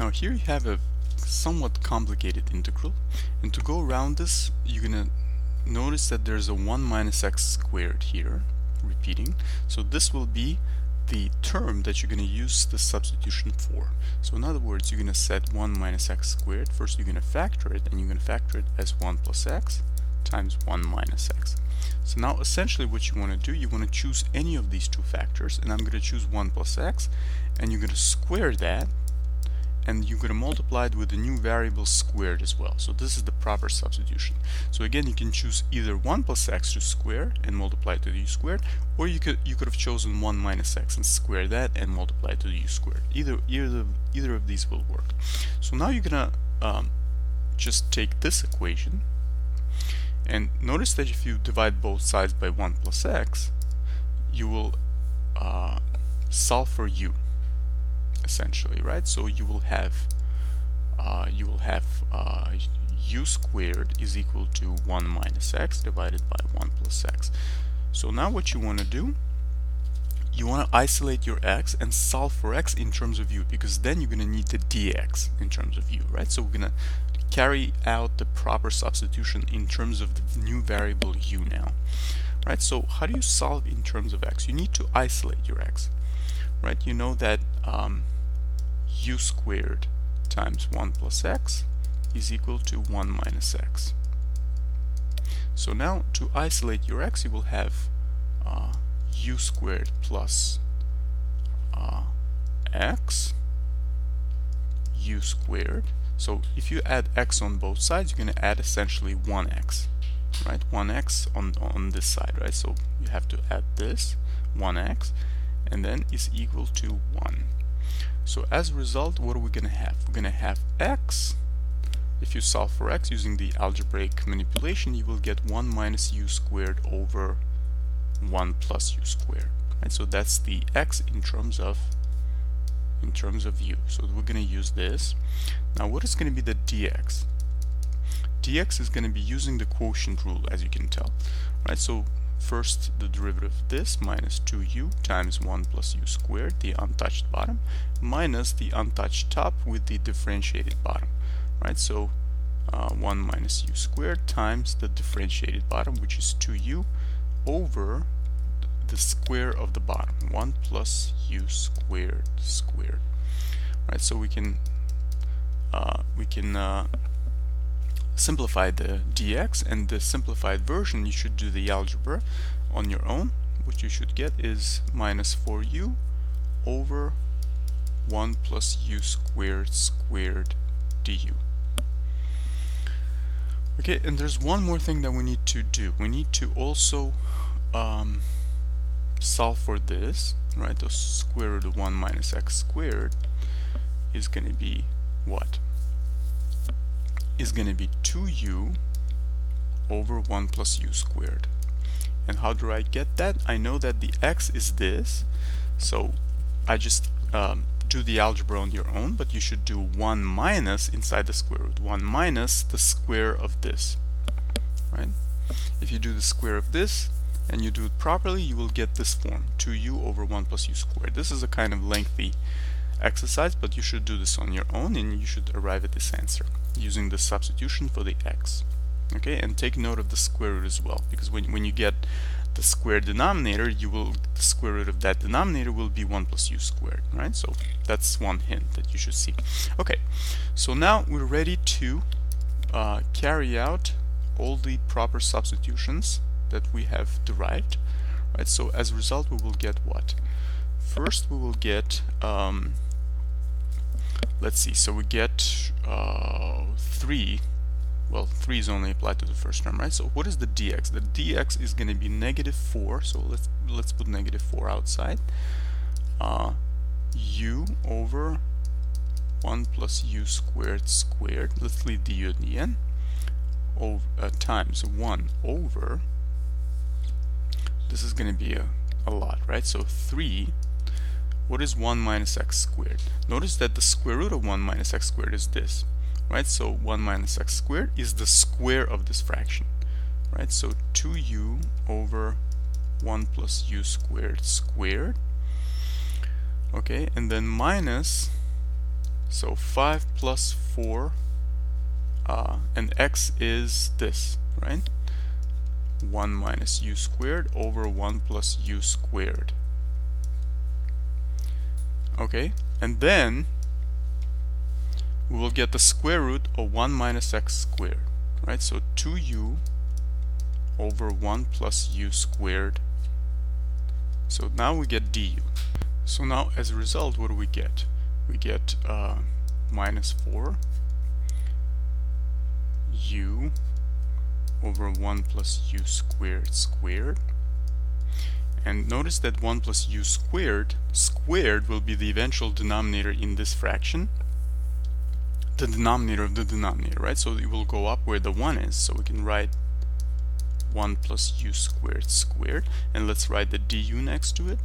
Now here you have a somewhat complicated integral, and to go around this you're gonna notice that there's a 1 minus x squared here repeating. So this will be the term that you're going to use the substitution for. So in other words, you're going to set 1 minus x squared. First you're going to factor it, and you're going to factor it as 1 plus x times 1 minus x. So now essentially what you want to do, you want to choose any of these two factors, and I'm going to choose 1 plus x, and you're going to square that, and you're going to multiply it with the new variable squared as well. So this is the proper substitution. So again, you can choose either 1 plus x to square and multiply it to the u squared, or you could have chosen 1 minus x and square that and multiply it to the u squared. Either of these will work. So now you're going to just take this equation, and notice that if you divide both sides by 1 plus x, you will solve for u, essentially, right? So you will have u squared is equal to 1 minus x divided by 1 plus x. So now what you want to do, you want to isolate your x and solve for x in terms of u, because then you're going to need the dx in terms of u, right? So we're going to carry out the proper substitution in terms of the new variable u now, right? So how do you solve in terms of x? You need to isolate your x, right? You know that u squared times 1 plus x is equal to 1 minus x. So now to isolate your x, you will have u squared plus x u squared. So if you add x on both sides, you're going to add essentially 1x, right? 1x on this side, right? So you have to add this 1x, and then is equal to 1. So as a result, what are we going to have? We're going to have x. If you solve for x using the algebraic manipulation, you will get 1 minus u squared over 1 plus u squared, right? So that's the x in terms of u. So we're going to use this. Now what is going to be the dx? Dx is going to be using the quotient rule, as you can tell, right? So first the derivative of this minus 2u times 1 plus u squared, the untouched bottom, minus the untouched top with the differentiated bottom, right? So 1 minus u squared times the differentiated bottom, which is 2u, over the square of the bottom, 1 plus u squared squared, right? So we can simplify the dx, and the simplified version, you should do the algebra on your own. What you should get is minus 4u over 1 plus u squared squared du. Okay, and there's one more thing that we need to do. We need to also solve for this, right? The square root of 1 minus x squared is going to be what? Is going to be 2u over 1 plus u squared. And how do I get that? I know that the x is this, so I just do the algebra on your own, but you should do 1 minus inside the square root, 1 minus the square of this, right? If you do the square of this and you do it properly, you will get this form, 2u over 1 plus u squared. This is a kind of lengthy exercise, but you should do this on your own, and you should arrive at this answer using the substitution for the x. Okay, and take note of the square root as well, because when you get the square denominator, the square root of that denominator will be 1 plus u squared, right? So that's one hint that you should see. Okay, so now we're ready to carry out all the proper substitutions that we have derived, right? So as a result, we will get what? First we will get let's see, so we get 3. Well, 3 is only applied to the first term, right? So what is the dx? The dx is going to be negative 4, so let's put negative 4 outside. U over 1 plus u squared squared, let's leave the u at the end, over, times 1 over, this is going to be a lot, right? So 3, what is 1 minus x squared? Notice that the square root of 1 minus x squared is this, right? So 1 minus x squared is the square of this fraction, right? So 2u over 1 plus u squared squared, okay, and then minus So 5 plus 4, and x is this, right? 1 minus u squared over 1 plus u squared. Okay, and then we will get the square root of 1 minus x squared, right? So 2u over 1 plus u squared. So now we get du. So now as a result, what do we get? We get minus 4 u over 1 plus u squared squared. And notice that 1 plus u squared will be the eventual denominator in this fraction, the denominator of the denominator, right? So it will go up where the 1 is, so we can write 1 plus u squared squared, and let's write the du next to it,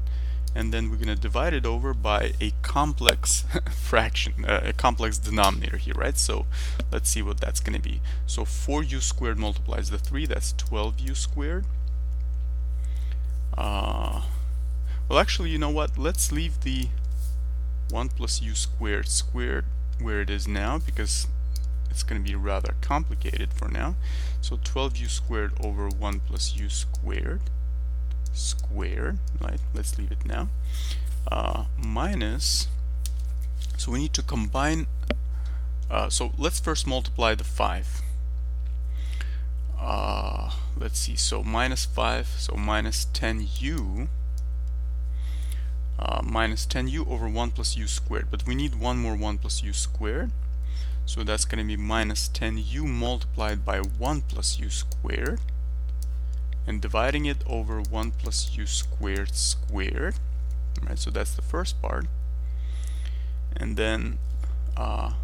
and then we're going to divide it over by a complex fraction, a complex denominator here, right? So let's see what that's going to be. So 4u squared multiplies the 3, that's 12u squared. Well, actually, you know what? Let's leave the 1 plus u squared squared where it is now, because it's going to be rather complicated for now. So 12u squared over 1 plus u squared squared, right? Let's leave it now. Minus, so we need to combine, so let's first multiply the 5. Let's see, so minus 5, so minus 10u, minus 10u over 1 plus u squared, but we need one more 1 plus u squared, so that's going to be minus 10u multiplied by 1 plus u squared, and dividing it over 1 plus u squared squared, right? So that's the first part, and then well,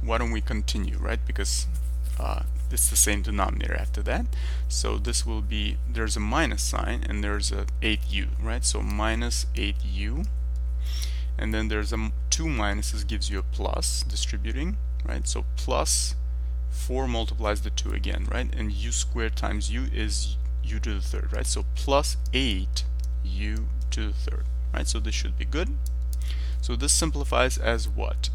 why don't we continue, right? Because it's the same denominator after that. So this will be, there's a minus sign and there's a 8u, right? So minus 8u, and then there's a 2 minuses gives you a plus, distributing, right? So plus 4 multiplies the 2 again, right? And u squared times u is u to the third, right? So plus 8u to the third, right? So this should be good. So this simplifies as what?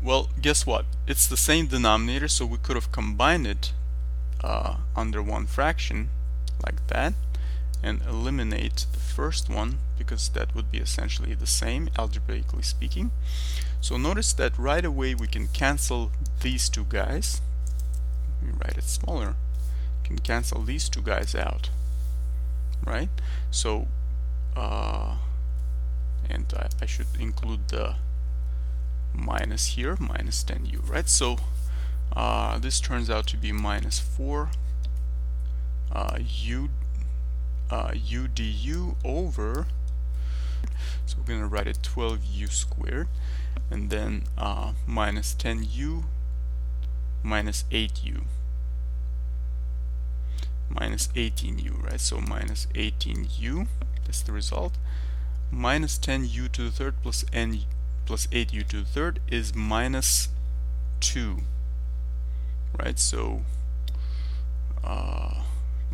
Well, guess what? It's the same denominator, so we could have combined it under one fraction like that and eliminate the first one, because that would be essentially the same, algebraically speaking. So notice that right away we can cancel these two guys. Let me write it smaller. We can cancel these two guys out, right? So and I should include the minus here, minus 10u, right? So this turns out to be minus 4 u du over, so we're going to write it 12u squared, and then minus 10u minus 8u minus 18u, right? So minus 18u, that's the result. Minus 10u to the third plus n plus 8u to the third is minus 2, right? So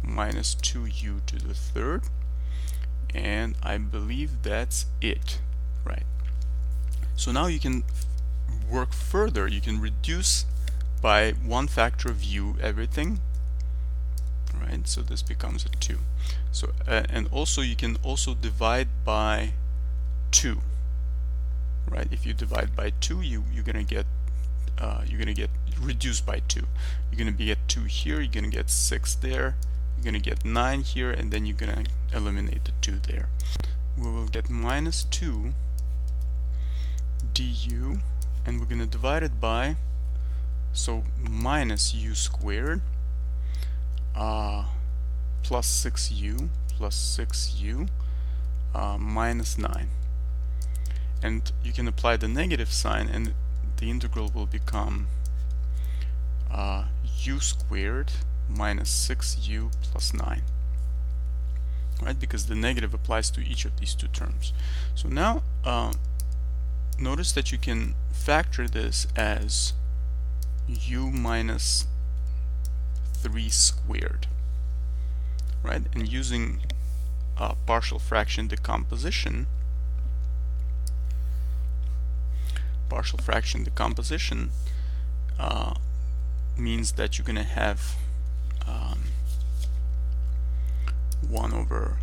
minus 2u to the third, and I believe that's it, right? So now you can work further. You can reduce by 1 factor of u everything, right? So this becomes a 2. So and also you can also divide by 2, right? If you divide by 2, you're gonna get reduced by 2. You're gonna get 2 here, you're gonna get 6 there, you're gonna get 9 here, and then you're gonna eliminate the 2 there. We will get minus 2 du, and we're gonna divide it by, so minus u squared plus 6u minus 9. And you can apply the negative sign, and the integral will become u squared minus 6u plus 9, right? Because the negative applies to each of these two terms. So now notice that you can factor this as u minus 3 squared, right? And using partial fraction decomposition, means that you're going to have 1 over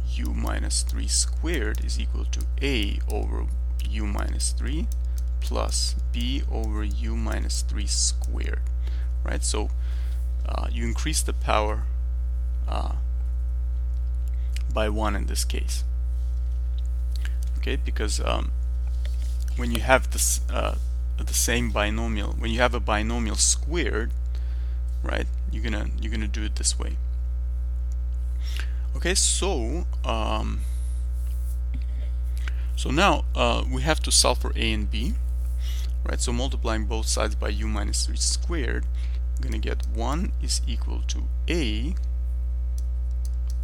u minus 3 squared is equal to a over u minus 3 plus b over u minus 3 squared, right? So you increase the power by 1 in this case, okay? Because when you have this the same binomial, when you have a binomial squared, right, you're gonna do it this way. Okay, so now we have to solve for a and b, right? So multiplying both sides by u minus 3 squared, I'm gonna get 1 is equal to a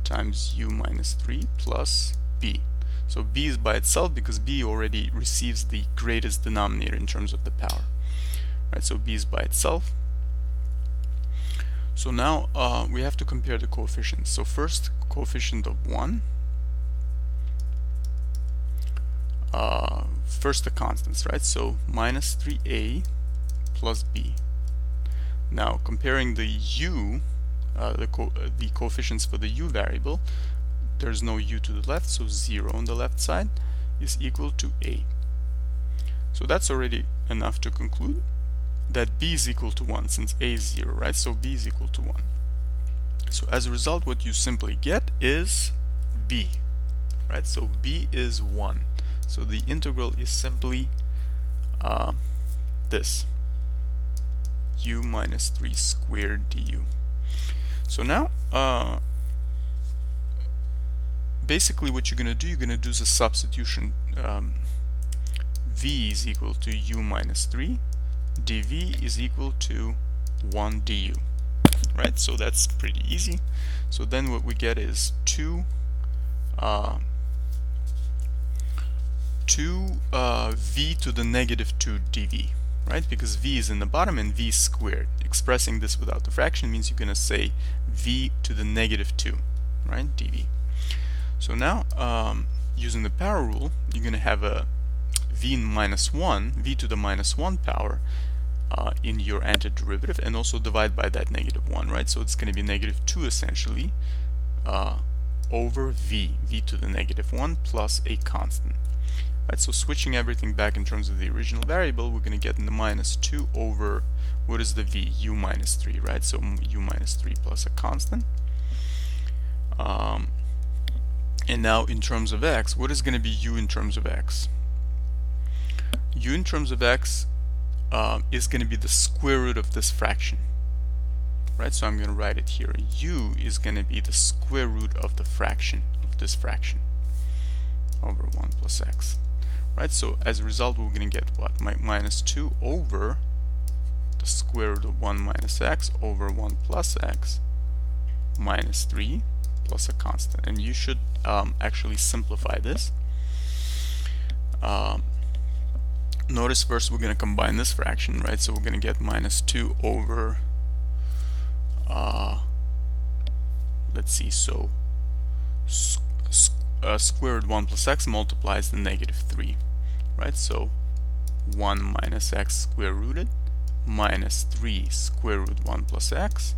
times u minus 3 plus b. So b is by itself because b already receives the greatest denominator in terms of the power, right? So b is by itself. So now we have to compare the coefficients. So first, coefficient of 1, first the constants, right? So minus 3a plus b. Now comparing the u, the coefficients for the u variable, there's no u to the left, so 0 on the left side is equal to a. So that's already enough to conclude that b is equal to 1, since a is 0, right? So b is equal to 1. So as a result, what you simply get is b, right? So b is 1. So the integral is simply this, u minus 3 squared du. So now basically what you're going to do is a substitution. V is equal to u minus 3, dv is equal to 1 du, right? So that's pretty easy. So then what we get is 2 v to the negative 2 dv, right? Because v is in the bottom and v squared. Expressing this without the fraction means you're going to say v to the negative 2, right? dv. So now, using the power rule, you're going to have a v minus 1, v to the minus 1 power in your antiderivative, and also divide by that negative 1, right? So it's going to be negative 2 essentially over v to the negative 1 plus a constant. Right, so switching everything back in terms of the original variable, we're going to get in the minus 2 over, what is the v? U minus 3, right? So u minus 3 plus a constant. And now in terms of x, what is going to be u in terms of x? U in terms of x is going to be the square root of this fraction, right? So I'm going to write it here. U is going to be the square root of the fraction, of this fraction, over 1 plus x. Right, so as a result, we're going to get what? Minus 2 over the square root of 1 minus x over 1 plus x minus 3 plus a constant. And you should actually simplify this. Notice first we're going to combine this fraction, right? So we're going to get minus 2 over, let's see, so square root 1 plus x multiplies the negative 3, right? So 1 minus x square rooted minus 3 square root 1 plus x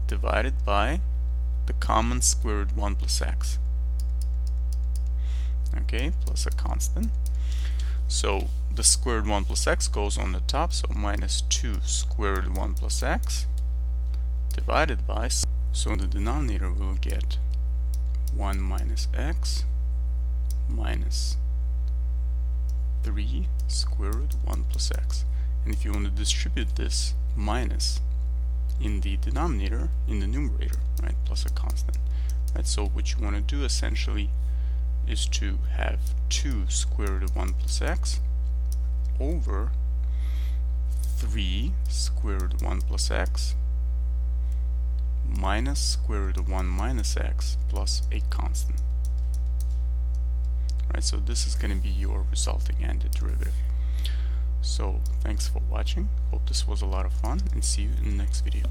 divided by the common square root 1 plus x, okay, plus a constant. So the square root 1 plus x goes on the top, so minus 2 square root 1 plus x divided by, so in the denominator we'll get 1 minus x minus 3 square root 1 plus x. And if you want to distribute this minus in the denominator, in the numerator, right, plus a constant, right? So what you want to do essentially is to have 2 square root of 1 plus x over 3 square root of 1 plus x minus square root of 1 minus x plus a constant. Right, so this is going to be your resulting antiderivative. So thanks for watching. Hope this was a lot of fun, and see you in the next video.